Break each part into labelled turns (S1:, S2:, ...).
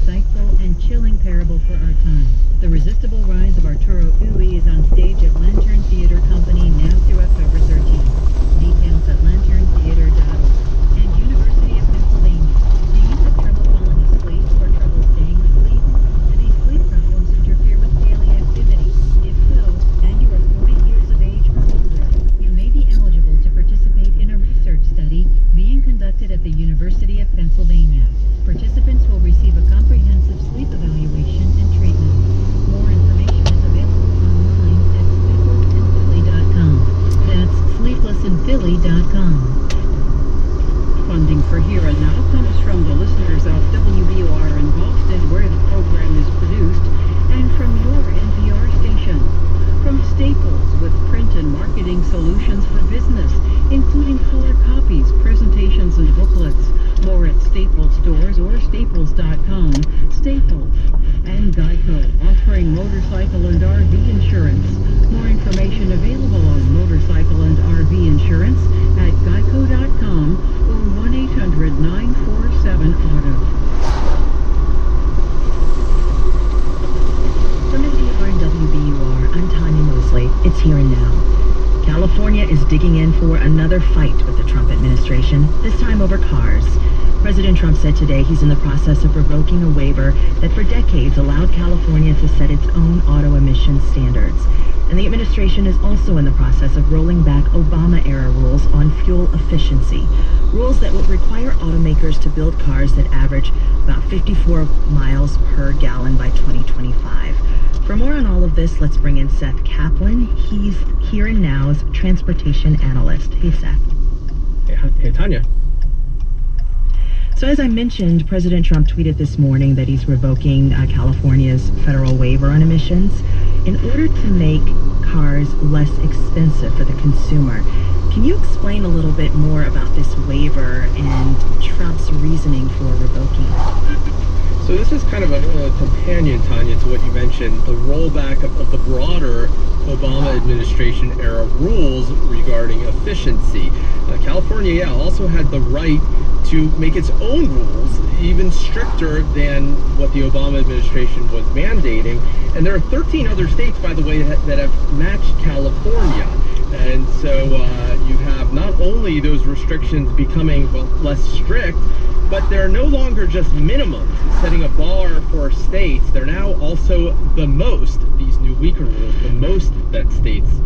S1: insightful, and chilling parable for our time. The Resistible Rise of Arturo Ui is on stage at Lantern Theater Company now through October 13th. Details at lanterntheater.org. And University of Pennsylvania. Do you have trouble falling asleep or trouble staying asleep? Do these sleep problems interfere with daily activity? If so, and you are 40 years of age or older, you may be eligible to participate in a research study being conducted at the University of Pennsylvania. Participants will receive a comprehensive sleep evaluation and treatment. More information is available online at sleeplessinphilly.com. That's sleeplessinphilly.com.
S2: Funding for Here and Now comes from the listeners of WBOR in Boston, where the program is produced, and from your NPR station. From Staples, with print and marketing solutions for business, including color copies, presentations, and booklets. More at Staples stores or staples.com. Staples. And Geico, offering motorcycle and RV insurance. More information available on motorcycle and RV insurance at geico.com or 1-800-947-AUTO.
S1: From NPR and WBUR, I'm Tanya Mosley. It's Here and Now. California is digging in for another fight with the Trump administration, this time over cars. President Trump said today he's in the process of revoking a waiver that for decades allowed California to set its own auto emissions standards. And the administration is also in the process of rolling back Obama-era rules on fuel efficiency, rules that would require automakers to build cars that average about 54 miles per gallon by 2025. For more on all of this, let's bring in Seth Kaplan. He's Here and Now's transportation analyst. Hey, Seth.
S3: Hey, Tanya.
S1: So as I mentioned, President Trump tweeted this morning that he's revoking California's federal waiver on emissions in order to make cars less expensive for the consumer. Can you explain a little bit more about this waiver and Trump's reasoning for revoking it?
S3: So this is kind of a companion, Tanya, to what you mentioned, the rollback of the broader Obama administration era rules regarding efficiency. California, also had the right to make its own rules, even stricter than what the Obama administration was mandating. And there are 13 other states, by the way, that have matched California. And so you have not only those restrictions becoming less strict, but they're no longer just minimums, setting a bar for states. They're now also the most, these new weaker rules, the most that states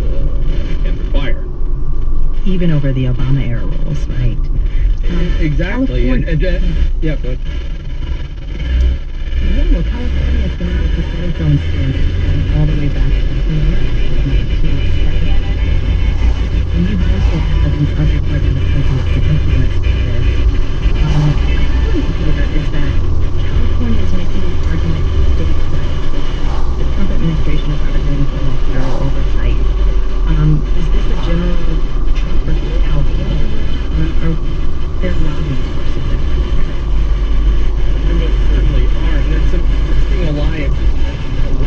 S3: can require.
S1: Even over the Obama-era rules, right?
S3: Exactly. Yeah, go ahead.
S1: Yeah, well, California has been able to set its own standards all the way back to the and you also have these other parts of the country that can influence this. According to data is that California is making an argument statewide. The Trump administration is arguing for more federal oversight. Is this a general Trump versus California, or they're lobbying forces that are there?
S3: And they certainly are. There's some interesting alliances.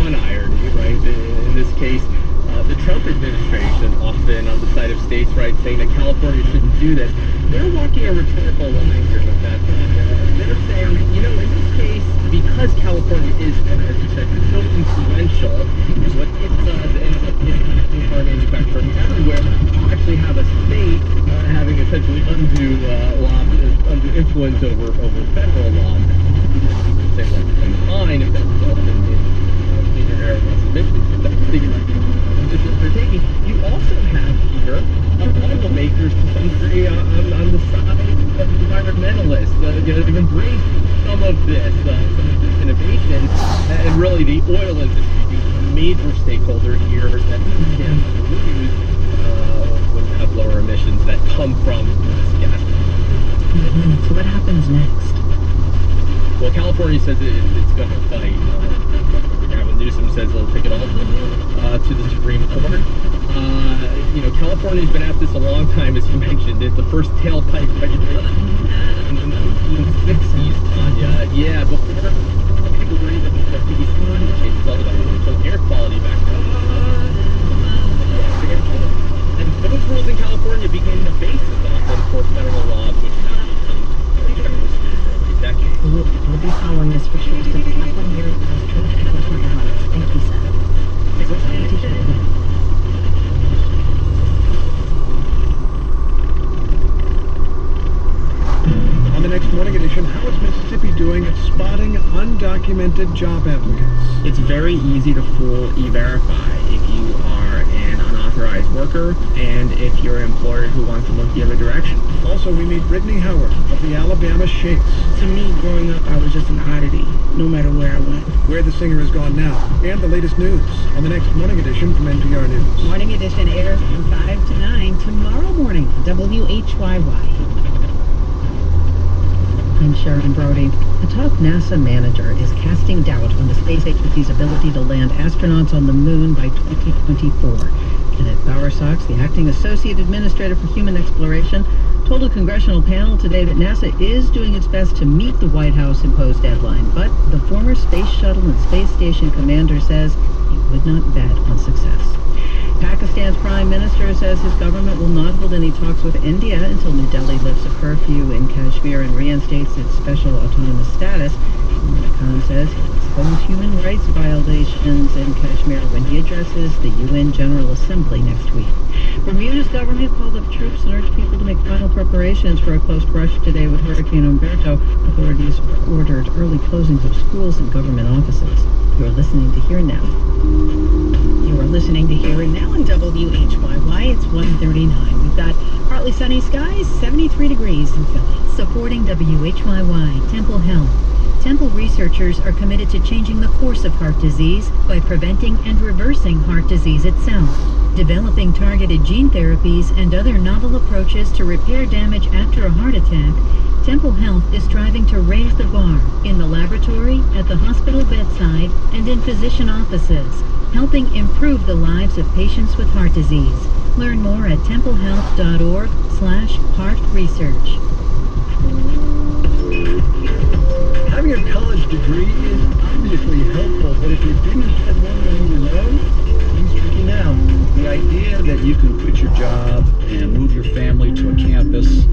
S3: One irony, right? In this case, the Trump administration, often on the side of states' rights, saying that California shouldn't do this. They're walking a rhetorical line here with that. They're saying, in this case, because California is, as you said, so influential, what it does ends up impacting car manufacturing everywhere. You actually have a state having essentially undue influence over federal law. Say, well, it's fine if that results in cleaner air and less emissions, but that's the position they're taking. You also have here automakers to some degree on the side of environmentalists, they've embraced some of this innovation, and really the oil industry being a major stakeholder here that stands to lose when you have lower emissions that come from this gas.
S1: So what happens next?
S3: Well, California says it's going to fight. Gavin Newsom says they'll take it all to the Supreme Court. California's been at this a long time, as you mentioned. It's the first tailpipe regulation in the 1960s, Tanya. Yeah, before people were even these climate change. It's all about air quality back then. And those rules in California became the basis often for federal laws, which now become pretty decades.
S1: Will these
S2: California's first roast of the last 1 year as Trump echoes market highs. Thank you, Seth. This is the t-shirt today.
S4: On the next Morning Edition, how is Mississippi doing at spotting undocumented job applicants?
S3: It's very easy to fool E-Verify if you are an unauthorized worker and if you're an employer who wants to look the other direction.
S4: Also, we meet Brittany Howard of the Alabama Shakes.
S5: To me, growing up, I was just an oddity, no matter where I went.
S4: Where the singer has gone now, and the latest news on the next Morning Edition from NPR News.
S2: Morning Edition airs from 5 to 9 tomorrow morning, WHYY. I'm Sharon Brody. A top NASA manager is casting doubt on the space agency's ability to land astronauts on the moon by 2024. Kenneth Bowersox, the acting associate administrator for human exploration, told a congressional panel today that NASA is doing its best to meet the White House imposed deadline, but the former Space Shuttle and Space Station commander says he would not bet on success. Pakistan's prime minister says his government will not hold any talks with India until New Delhi lifts a curfew in Kashmir and reinstates its special autonomous status. Imran Khan says he'll expose human rights violations in Kashmir when he addresses the UN General Assembly next week. Bermuda's government called up troops and urged people to make final preparations for a close brush today with Hurricane Umberto. Authorities ordered early closings of schools and government offices. You're listening to Here Now. You are listening to Here and Now on WHYY. It's 1:39. We've got partly sunny skies, 73 degrees in Philly.
S1: Supporting WHYY, Temple Health. Temple researchers are committed to changing the course of heart disease by preventing and reversing heart disease itself. Developing targeted gene therapies and other novel approaches to repair damage after a heart attack, Temple Health is striving to raise the bar in the laboratory, at the hospital bedside, and in physician offices, helping improve the lives of patients with heart disease. Learn more at templehealth.org/heartresearch.
S4: Having a college degree is obviously helpful, but if you didn't get one when you were young, it's tricky now.
S6: The idea that you can quit your job and move your family to a campus,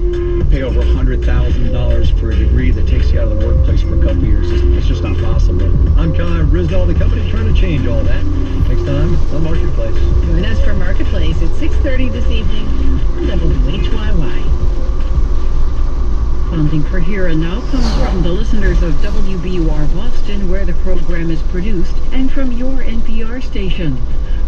S6: pay over $100,000 for a degree that takes you out of the workplace for a couple years, it's just not possible.
S4: I'm Connor Brisdall. The company's trying to change all that. Next time on Marketplace.
S2: Join us for Marketplace at 6:30 this evening on WHYY. Funding for Here and Now comes from the listeners of WBUR Boston, where the program is produced, and from your NPR station.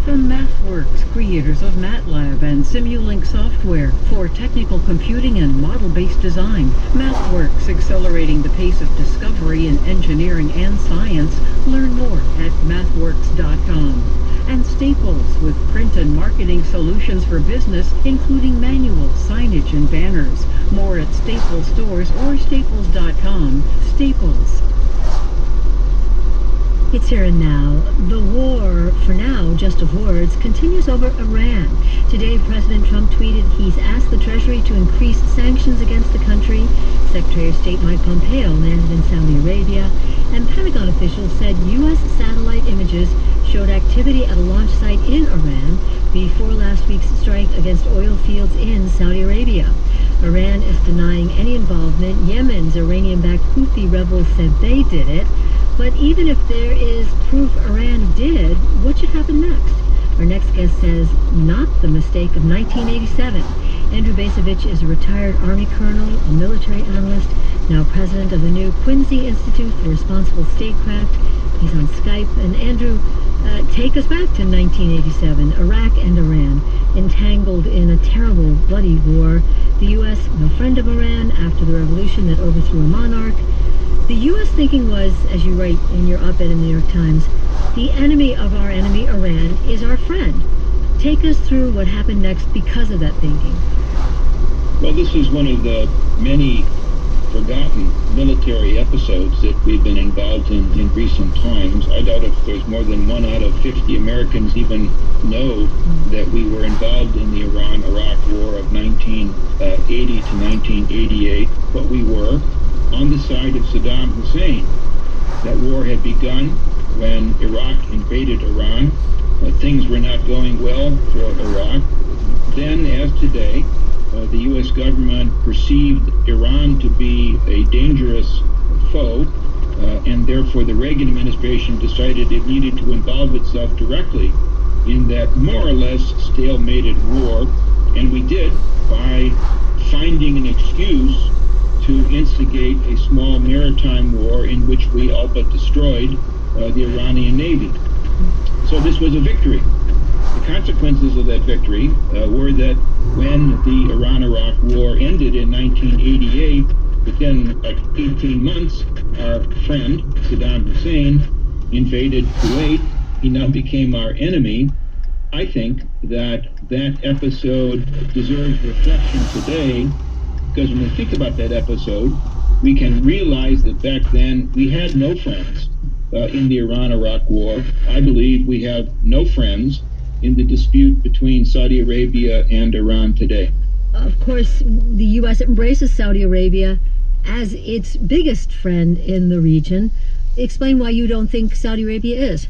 S2: From MathWorks, creators of MATLAB and Simulink software for technical computing and model-based design. MathWorks, accelerating the pace of discovery in engineering and science. Learn more at mathworks.com. And Staples, with print and marketing solutions for business, including manuals, signage, and banners. More at Staples stores or staples.com. Staples.
S1: It's Here and Now. The war, for now just of words, continues over Iran. Today, President Trump tweeted he's asked the Treasury to increase sanctions against the country. Secretary of State Mike Pompeo landed in Saudi Arabia, and Pentagon officials said U.S. satellite images showed activity at a launch site in Iran before last week's strike against oil fields in Saudi Arabia. Iran is denying any involvement. Yemen's Iranian-backed Houthi rebels said they did it. But even if there is proof Iran did, what should happen next? Our next guest says, not the mistake of 1987. Andrew Bacevich is a retired Army colonel, a military analyst, now president of the new Quincy Institute for Responsible Statecraft. He's on Skype. And Andrew, take us back to 1987, Iraq and Iran, entangled in a terrible, bloody war. The U.S., no friend of Iran after the revolution that overthrew a monarch. The U.S. thinking was, as you write in your op-ed in the New York Times, the enemy of our enemy, Iran, is our friend. Take us through what happened next because of that thinking.
S7: Well, this is one of the many forgotten military episodes that we've been involved in recent times. I doubt if there's more than 1 out of 50 Americans even know that we were involved in the Iran-Iraq War of 1980 to 1988, but we were on the side of Saddam Hussein. That war had begun when Iraq invaded Iran. Things were not going well for Iraq. Then, as today, the U.S. government perceived Iran to be a dangerous foe, and therefore the Reagan administration decided it needed to involve itself directly in that more or less stalemated war, and we did by finding an excuse to instigate a small maritime war in which we all but destroyed the Iranian Navy. So this was a victory. The consequences of that victory were that when the Iran-Iraq War ended in 1988, within like 18 months, our friend Saddam Hussein invaded Kuwait. He now became our enemy. I think that that episode deserves reflection today, because when we think about that episode, we can realize that back then we had no friends in the Iran-Iraq War. I believe we have no friends in the dispute between Saudi Arabia and Iran today.
S8: Of course, the U.S. embraces Saudi Arabia as its biggest friend in the region. Explain why you don't think Saudi Arabia is.